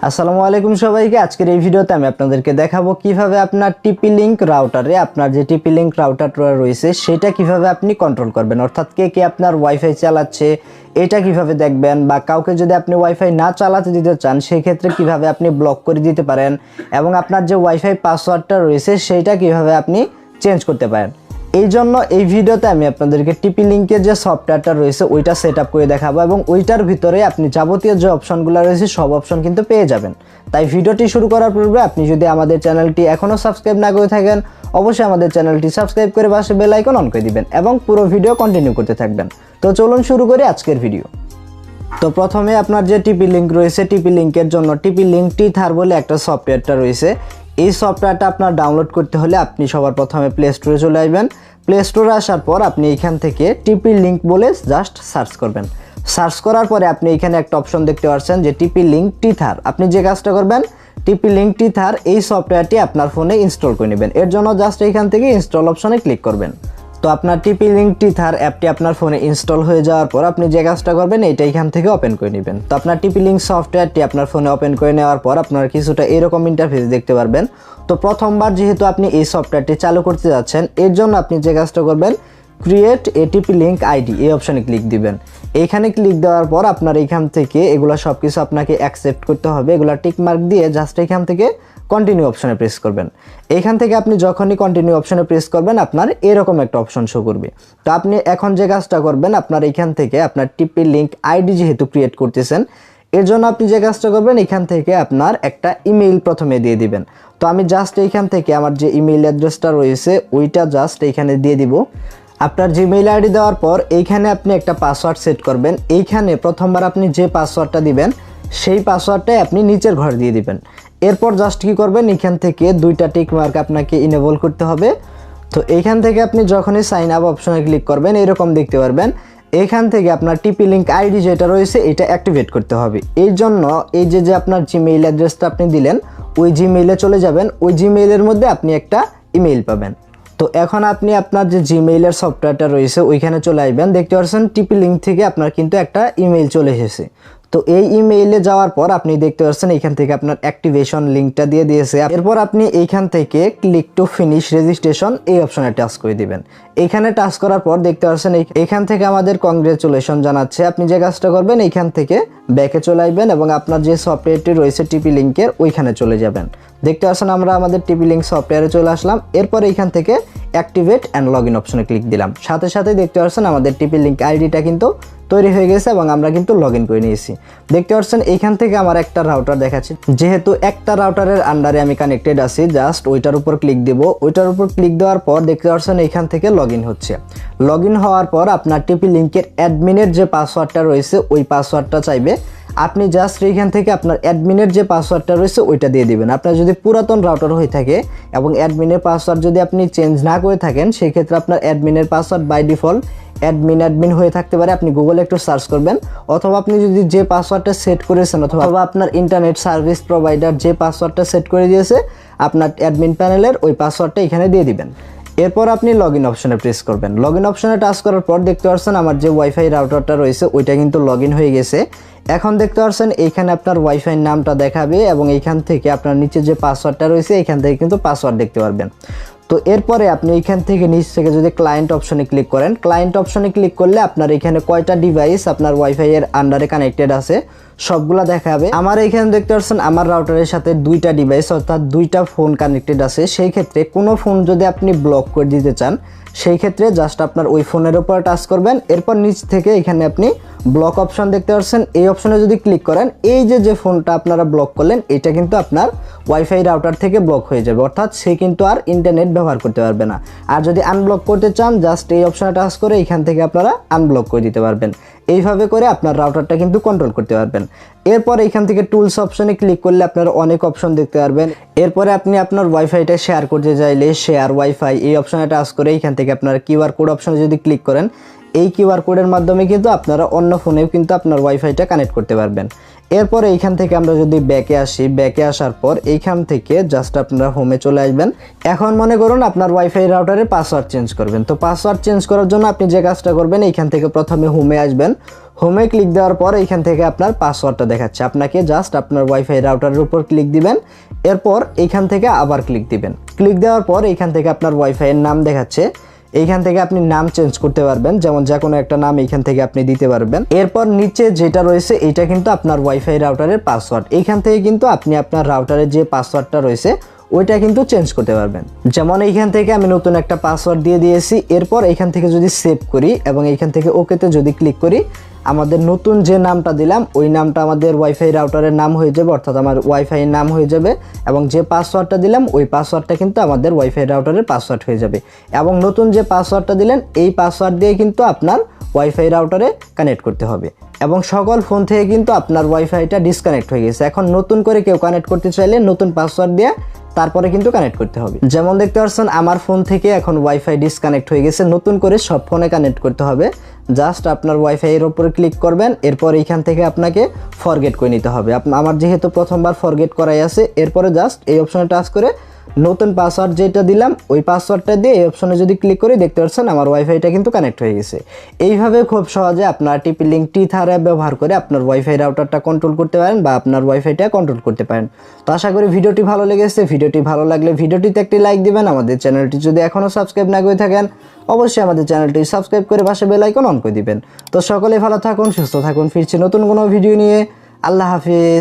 আসসালামু আলাইকুম সবাইকে। আজকের এই ভিডিওতে আমি আপনাদেরকে দেখাবো কিভাবে আপনার টিপি লিঙ্ক রাউটারে আপনার যে টিপি লিঙ্ক রাউটারটা রয়েছে সেটা কিভাবে আপনি কন্ট্রোল করবেন, অর্থাৎ কে কে আপনার ওয়াইফাই চালাচ্ছে এটা কিভাবে দেখবেন, বা কাউকে যদি আপনি ওয়াইফাই না চালাতে দিতে চান সেই ক্ষেত্রে কিভাবে আপনি ব্লক করে দিতে পারেন, এবং আপনার যে ওয়াইফাই পাসওয়ার্ডটা রয়েছে সেইটা কিভাবে আপনি চেঞ্জ করতে পারেন। এই জন্য এই ভিডিওতে আমি আপনাদেরকে টিপি লিঙ্কের যে সফটওয়্যারটা রয়েছে ওইটা সেট আপ করে দেখাবো, এবং ওইটার ভিতরে আপনি যাবতীয় যে অপশনগুলো রয়েছে সব অপশন কিন্তু পেয়ে যাবেন। তাই ভিডিওটি শুরু করার পূর্বে আপনি যদি আমাদের চ্যানেলটি এখনও সাবস্ক্রাইব না করে থাকেন অবশ্যই আমাদের চ্যানেলটি সাবস্ক্রাইব করে পাশে বেল আইকন অন করে দিবেন এবং পুরো ভিডিও কন্টিনিউ করতে থাকবেন। তো চলুন শুরু করি আজকের ভিডিও। তো প্রথমে আপনার যে টিপি লিঙ্ক রয়েছে, টিপি লিঙ্কের জন্য টিপি লিঙ্ক টিথার বলে একটা সফটওয়্যারটা রয়েছে। এই সফটওয়্যারটা আপনার ডাউনলোড করতে হলে আপনি সবার প্রথমে প্লে স্টোরে চলে আসবেন। প্লে স্টোরে আসার পর আপনি এখান থেকে টিপি লিঙ্ক বলে জাস্ট সার্চ করবেন। সার্চ করার পরে আপনি এখানে একটা অপশন দেখতে পাচ্ছেন যে টিপি লিঙ্ক টিথার। আপনি যে কাজটা করবেন, টিপি লিঙ্ক টিথার এই সফটওয়্যারটি আপনার ফোনে ইনস্টল করে নেবেন। এর জন্য জাস্ট এখান থেকে ইনস্টল অপশনে ক্লিক করবেন। তো আপনার টিপি লিঙ্ক টিথার অ্যাপটি আপনার ফোনে ইনস্টল হয়ে যাওয়ার পর আপনি যে কাজটা করবেন এইটা এখান থেকে ওপেন করে নেবেন। তো আপনার টিপি লিঙ্ক সফটওয়্যারটি আপনার ফোনে ওপেন করে নেওয়ার পর আপনার কিছুটা এরকম ইন্টারফেস দেখতে পারবেন। তো প্রথমবার যেহেতু আপনি এই সফটওয়্যারটি চালু করতে যাচ্ছেন এর জন্য আপনি যে কাজটা করবেন, ক্রিয়েট এ টিপি লিঙ্ক আইডি এই অপশানে ক্লিক দিবেন। এইখানে ক্লিক দেওয়ার পর আপনার এখান থেকে এগুলো সব কিছু আপনাকে অ্যাকসেপ্ট করতে হবে। এগুলো টিক মার্ক দিয়ে জাস্ট এখান থেকে কন্টিনিউ অপশনে প্রেস করবেন। এখান থেকে আপনি যখনই কন্টিনিউ অপশনে প্রেস করবেন আপনার এরকম একটা অপশন শো করবে। তো আপনি এখন যে কাজটা করবেন, আপনার এখান থেকে আপনার টিপি লিঙ্ক আইডি যেহেতু ক্রিয়েট করতেছেন এর জন্য আপনি যে কাজটা করবেন, এখান থেকে আপনার একটা ইমেইল প্রথমে দিয়ে দিবেন। তো আমি জাস্ট এইখান থেকে আমার যে ইমেইল অ্যাড্রেসটা রয়েছে ওইটা জাস্ট এইখানে দিয়ে দিব। আপনার জিমেইল আইডি দেওয়ার পর এইখানে আপনি একটা পাসওয়ার্ড সেট করবেন। এইখানে প্রথমবার আপনি যে পাসওয়ার্ডটা দিবেন সেই পাসওয়ার্ডটাই আপনি নিচের ঘর দিয়ে দিবেন। এরপর জাস্ট কি করবেন, এখান থেকে দুইটা টিক মার্ক আপনাকে ইনেবল করতে হবে। তো এইখান থেকে আপনি যখনই সাইন আপ অপশনে ক্লিক করবেন এরকম দেখতে পারবেন। এখান থেকে আপনার টিপি লিঙ্ক আইডি যেটা রয়েছে এটা অ্যাক্টিভেট করতে হবে। এই জন্য এই যে আপনার জিমেইল অ্যাড্রেসটা আপনি দিলেন ওই জিমেইলে চলে যাবেন। ওই জিমেইলের মধ্যে আপনি একটা ইমেইল পাবেন। তো এখন আপনি আপনার যে জিমেইলের সফটওয়্যারটা রয়েছে ওইখানে চলে আসবেন। দেখতে পাচ্ছেন টিপি লিঙ্ক থেকে আপনার কিন্তু একটা ইমেইল চলে এসেছে। তো এই ইমেইলে যাওয়ার পর আপনি দেখতে পাচ্ছেন এখান থেকে আপনার অ্যাক্টিভেশন লিঙ্কটা দিয়ে দিয়েছে। এরপর আপনি এইখান থেকে ক্লিক টু ফিনিশ রেজিস্ট্রেশন এই অপশনে টাচ করে দিবেন। এখানে টাচ করার পর দেখতে পাচ্ছেন এখান থেকে আমাদের কংগ্রেচুলেশন জানাচ্ছে। আপনি যে কাজটা করবেন এইখান থেকে ব্যাকে চলে আসবেন এবং আপনার যে সফটওয়্যারটি রয়েছে টিপি লিঙ্কের ওইখানে চলে যাবেন। দেখতে পাচ্ছেন আমরা আমাদের টিপি লিঙ্ক সফটওয়্যারে চলে আসলাম। এরপর এইখান থেকে অ্যাক্টিভেট অ্যান্ড লগ ইন অপশনে ক্লিক দিলাম। সাথে সাথে দেখতে পাচ্ছেন আমাদের টিপি লিঙ্ক আইডিটা কিন্তু তৈরি হয়ে গেছে এবং আমরা কিন্তু লগ ইন করে নিয়েছি। দেখতে পাচ্ছেন এইখান থেকে আমার একটা রাউটার দেখাচ্ছে। যেহেতু একটা রাউটারের আন্ডারে আমি কানেক্টেড আছি, জাস্ট ওইটার উপর ক্লিক দেব। ওইটার উপর ক্লিক দেওয়ার পর দেখতে পাচ্ছেন এইখান থেকে লগ ইন হচ্ছে। লগ ইন হওয়ার পর আপনার টিপি লিঙ্কের অ্যাডমিনের যে পাসওয়ার্ডটা রয়েছে ওই পাসওয়ার্ডটা চাইবে। আপনি জাস্ট এইখান থেকে আপনার অ্যাডমিনের যে পাসওয়ার্ডটা রয়েছে ওইটা দিয়ে দিবেন। আপনার যদি পুরাতন রাউটার হয়ে থাকে এবং অ্যাডমিনের পাসওয়ার্ড যদি আপনি চেঞ্জ না করে থাকেন সেই ক্ষেত্রে আপনার অ্যাডমিনের পাসওয়ার্ড বাই ডিফল্ট অ্যাডমিন হয়ে থাকতে পারে। আপনি গুগলে একটু সার্চ করবেন, অথবা আপনি যদি যে পাসওয়ার্ডটা সেট করেছেন অথবা আপনার ইন্টারনেট সার্ভিস প্রোভাইডার যে পাসওয়ার্ডটা সেট করে দিয়েছে আপনার অ্যাডমিন প্যানেলের ওই পাসওয়ার্ডটা এখানে দিয়ে দিবেন। এরপর আপনি লগ ইন অপশনে প্রেস করবেন। লগ ইন অপশনে টাচ করার পর দেখতে পাচ্ছেন আমার যে ওয়াইফাই রাউটারটা রয়েছে ওইটা কিন্তু লগ ইন হয়ে গেছে। এখন দেখতে পাচ্ছেন এইখানে আপনার ওয়াইফাই নামটা দেখাবে এবং এইখান থেকে আপনার নিচে যে পাসওয়ার্ডটা রয়েছে এইখান থেকে কিন্তু পাসওয়ার্ড দেখতে পারবেন। তো এরপরে আপনি এইখান থেকে নিচ থেকে যদি ক্লায়েন্ট অপশনে ক্লিক করেন, ক্লায়েন্ট অপশনে ক্লিক করলে আপনার এখানে কয়টা ডিভাইস আপনার ওয়াইফাই এর আন্ডারে কানেক্টেড আছে সবগুলা দেখাবে। আমার এখানে দেখতে পাচ্ছেন আমার রাউটারের সাথে দুইটা ডিভাইস অর্থাৎ দুইটা ফোন কানেক্টেড আছে। সেই ক্ষেত্রে কোনো ফোন যদি আপনি ব্লক করে দিতে চান সেই ক্ষেত্রে জাস্ট আপনার ওই ফোনের উপর টাচ করবেন। এরপর নিচ থেকে এখানে আপনি ব্লক অপশন দেখতে পাচ্ছেন, এই অপশনে যদি ক্লিক করেন এই যে ফোনটা আপনারা ব্লক করলেন এটা কিন্তু আপনার ওয়াইফাই রাউটার থেকে ব্লক হয়ে যাবে, অর্থাৎ সে কিন্তু আর ইন্টারনেট ব্যবহার করতে পারবে না। আর যদি আনব্লক করতে চান জাস্ট এই অপশনে টাচ করে এখান থেকে আপনারা আনব্লক করে দিতে পারবেন। এইভাবে করে আপনার রাউটারটা কিন্তু কন্ট্রোল করতে পারবেন। এরপর এখান থেকে টুলস অপশনে ক্লিক করলে আপনারা অনেক অপশন দেখতে পারবেন। এরপরে আপনি আপনার ওয়াইফাইটা শেয়ার করতে চাইলে শেয়ার ওয়াইফাই এই অপশনে টাচ করে এখান থেকে আপনার কিউআর কোড অপশনে যদি ক্লিক করেন এই কিউআর কোডের মাধ্যমে কিন্তু আপনারা অন্য ফোনেও কিন্তু আপনার ওয়াইফাইটা কানেক্ট করতে পারবেন। এরপর এইখান থেকে আমরা যদি ব্যাকে আসি, ব্যাকে আসার পর এইখান থেকে জাস্ট আপনারা হোমে চলে আসবেন। এখন মনে করুন আপনার ওয়াইফাই রাউটারের পাসওয়ার্ড চেঞ্জ করবেন। তো পাসওয়ার্ড চেঞ্জ করার জন্য আপনি যে কাজটা করবেন, এইখান থেকে প্রথমে হোমে আসবেন। হোমে ক্লিক দেওয়ার পর এইখান থেকে আপনার পাসওয়ার্ডটা দেখাচ্ছে, আপনাকে জাস্ট আপনার ওয়াইফাই রাউটারের উপর ক্লিক দিবেন। এরপর এইখান থেকে আবার ক্লিক দিবেন। ক্লিক দেওয়ার পর এইখান থেকে আপনার ওয়াইফাইয়ের নাম দেখাচ্ছে, এইখান থেকে আপনি নাম চেঞ্জ করতে পারবেন, যেমন যে কোনো একটা নাম এইখান থেকে আপনি দিতে পারবেন। এরপর নিচে যেটা রয়েছে এইটা কিন্তু আপনার ওয়াইফাই রাউটারের পাসওয়ার্ড। এইখান থেকে কিন্তু আপনি আপনার রাউটারের যে পাসওয়ার্ডটা রয়েছে ওইটা কিন্তু চেঞ্জ করতে পারবেন। যেমন এইখান থেকে আমি নতুন একটা পাসওয়ার্ড দিয়ে দিয়েছি। এরপর এইখান থেকে যদি সেভ করি এবং এইখান থেকে ওকেতে যদি ক্লিক করি, আমাদের নতুন যে নামটা দিলাম ওই নামটা আমাদের ওয়াইফাই রাউটারের নাম হয়ে যাবে, অর্থাৎ আমার ওয়াইফাই নাম হয়ে যাবে। এবং যে পাসওয়ার্ডটা দিলাম ওই পাসওয়ার্ডটা কিন্তু আমাদের ওয়াইফাই রাউটারের পাসওয়ার্ড হয়ে যাবে। এবং নতুন যে পাসওয়ার্ডটা দিলেন এই পাসওয়ার্ড দিয়ে কিন্তু আপনার ওয়াইফাই রাউটারে কানেক্ট করতে হবে। এবং সকল ফোন থেকে কিন্তু আপনার ওয়াইফাইটা ডিসকানেক্ট হয়ে গেছে। এখন নতুন করে কেউ কানেক্ট করতে চাইলে নতুন পাসওয়ার্ড দিয়ে তারপরে কিন্তু কানেক্ট করতে হবে। যেমন দেখতে পাচ্ছেন আমার ফোন থেকে এখন ওয়াইফাই ডিসকানেক্ট হয়ে গেছে, নতুন করে সব ফোনে কানেক্ট করতে হবে। জাস্ট আপনার ওয়াইফাই এর উপরে ক্লিক করবেন। এরপর এইখান থেকে আপনাকে ফরগেট করে নিতে হবে। আমার যেহেতু প্রথমবার ফরগেট করাই আছে, এরপরে জাস্ট এই অপশনে টাচ করে নতুন পাসওয়ার্ড যেটা দিলাম ওই পাসওয়ার্ডটা দিয়ে এই অপশনে যদি ক্লিক করি, দেখতে পাচ্ছেন আমার ওয়াইফাইটা কিন্তু কানেক্ট হয়ে গেছে। এইভাবে খুব সহজে আপনার টিপি লিঙ্ক টিথার অ্যাপ ব্যবহার করে আপনার ওয়াইফাই রাউটারটা কন্ট্রোল করতে পারেন বা আপনার ওয়াইফাইটা কন্ট্রোল করতে পারেন। তো আশা করি ভিডিওটি ভালো লেগেছে। ভিডিওটি ভালো লাগলে ভিডিওটিতে একটি লাইক দিবেন। আমাদের চ্যানেলটি যদি এখনও সাবস্ক্রাইব না করে থাকেন অবশ্যই আমাদের চ্যানেলটি সাবস্ক্রাইব করে পাশে বেল আইকন অন করে দিবেন। তো সকলে ভালো থাকুন, সুস্থ থাকুন। ফিরছি নতুন কোনো ভিডিও নিয়ে। আল্লাহ হাফিজ।